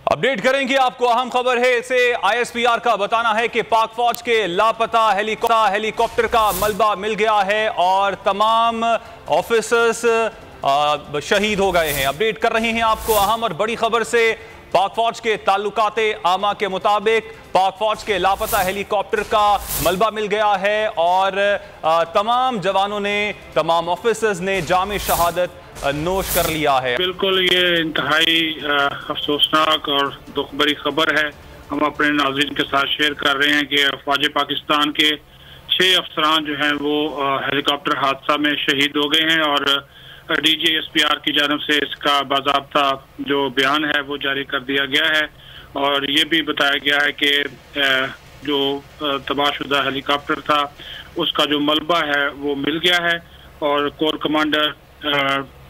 Update करेंगे आपको। अहम खबर है इसे ISPR का बताना है कि पाक फौज के लापता हेलीकॉप्टर का मलबा मिल गया है और तमाम ऑफिसर्स शहीद हो गए हैं। अपडेट कर रहे हैं आपको अहम और बड़ी खबर से। पाक फौज के ताल्लुकाते आमा के मुताबिक पाक फौज के लापता हेलीकॉप्टर का मलबा मिल गया है और तमाम जवानों ने, तमाम ऑफिसर्स ने जामे शहादत नोश कर लिया है। बिल्कुल, ये इंतहाई अफसोसनाक और दुख भरी खबर है। हम अपने नाज़रीन के साथ शेयर कर रहे हैं कि फौज पाकिस्तान के 6 अफसरान जो हैं वो हेलीकॉप्टर हादसा में शहीद हो गए हैं और DGSPR की जानब से इसका बाज़ाब्ता जो बयान है वो जारी कर दिया गया है और ये भी बताया गया है कि जो तबाहशुदा हेलीकॉप्टर था उसका जो मलबा है वो मिल गया है और core commander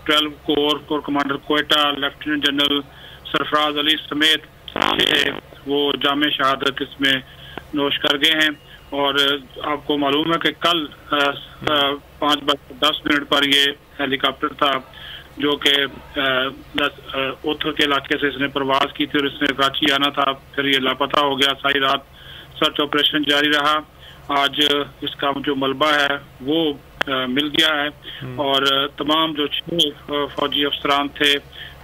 12 core commander Quetta lieutenant general Sarfaraz Ali समेत वो जामे शहादत इसमें नोश कर गए हैं। और आपको मालूम है कि कल 5:10 पर ये हेलीकॉप्टर था जो कि उथर के इलाके से इसने परवाज की थी और इसने कराची आना था, फिर ये लापता हो गया। सारी रात सर्च ऑपरेशन जारी रहा। आज इसका जो मलबा है वो मिल गया है और तमाम जो 6 फौजी अफसरान थे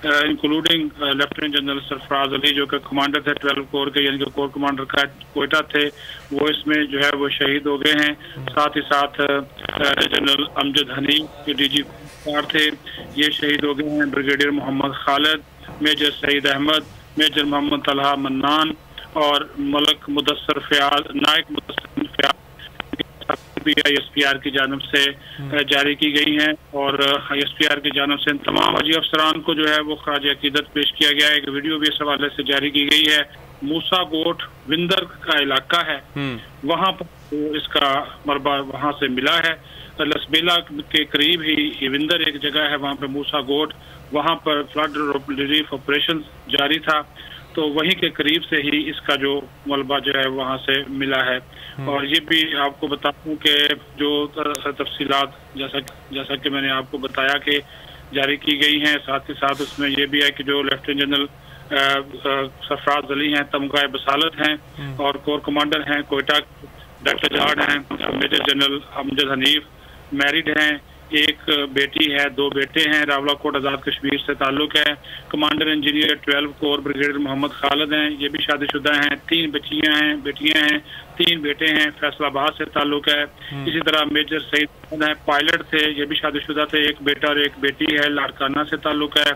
including lieutenant general Sarfaraz Ali जो कि कमांडर थे 12 कोर के, यानी कि कोर कमांडर का कोयटा थे, वो इसमें जो है वो शहीद हो गए हैं। साथ ही साथ जनरल अमजद हनीफ DG थे, ये शहीद हो गए हैं। Brigadier Mohammad Khalid, major Saeed Ahmed, major Mohammad Talha Mannan और मलक मुदस्सर फयाज, नायक मुदस्सर फयाज ISPR की जानब से जारी की गई हैं और ISPR की जानब से तमाम फौजी अफसरान को जो है वो खराज अकीदत पेश किया गया है। एक वीडियो भी इस हवाले से जारी की गई है। मूसा गोट विंदर का इलाका है, वहाँ पर इसका मलबा वहाँ से मिला है। लसबेला के करीब ही विंदर एक जगह है, वहाँ पे मूसा गोट, वहाँ पर फ्लड रिलीफ ऑपरेशन जारी था, तो वहीं के करीब से ही इसका जो मलबा जो है वहाँ से मिला है। और ये भी आपको बता दूं कि जो तफसीलात जैसा कि मैंने आपको बताया कि जारी की गई हैं, साथ ही साथ उसमें ये भी है कि जो लेफ्टिनेंट जनरल सरफराज अली हैं, तमगा बसालत हैं और कोर कमांडर हैं कोयटा डॉक्टर जाड हैं, major general Amjad Hanif married हैं, एक बेटी है, 2 बेटे हैं, रावलाकोट आज़ाद कश्मीर से ताल्लुक़ है। Commander engineer 12 corps brigadier Mohammad Khalid हैं, ये भी शादीशुदा हैं। 3 बेटियां हैं, 3 बेटे हैं, फैसलाबाद से ताल्लुक़ है। इसी तरह मेजर सईद हैं, पायलट थे, ये भी शादीशुदा थे, एक बेटा और एक बेटी है, लाड़काना से ताल्लुक़ है।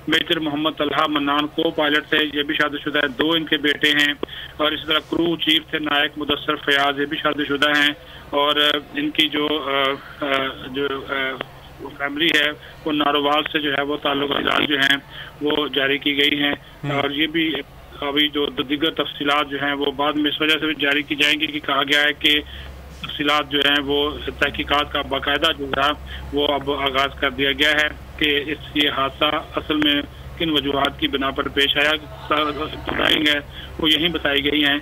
मेजर मोहम्मद तलहा मन्नान को पायलट थे, ये भी शादीशुदा है, 2 इनके बेटे हैं। और इसी तरह क्रू चीफ थे नायक मुदस्सर फयाज, ये भी शादीशुदा हैं और इनकी जो फैमिली है वो नारोवाल से जो है वो ताल्लुकात जो हैं वो जारी की गई हैं। और ये भी अभी जो दीगर तफसीलात जो हैं वो बाद में इस वजह से भी जारी की जाएंगी कि कहा गया है कि तफसीलात जो हैं वो तहकीकात का बाकायदा जो है वो अब आगाज कर दिया गया है कि ये हादसा असल में किन वजूहात की बिना पर पेश आया, वो यहीं बताई गई हैं।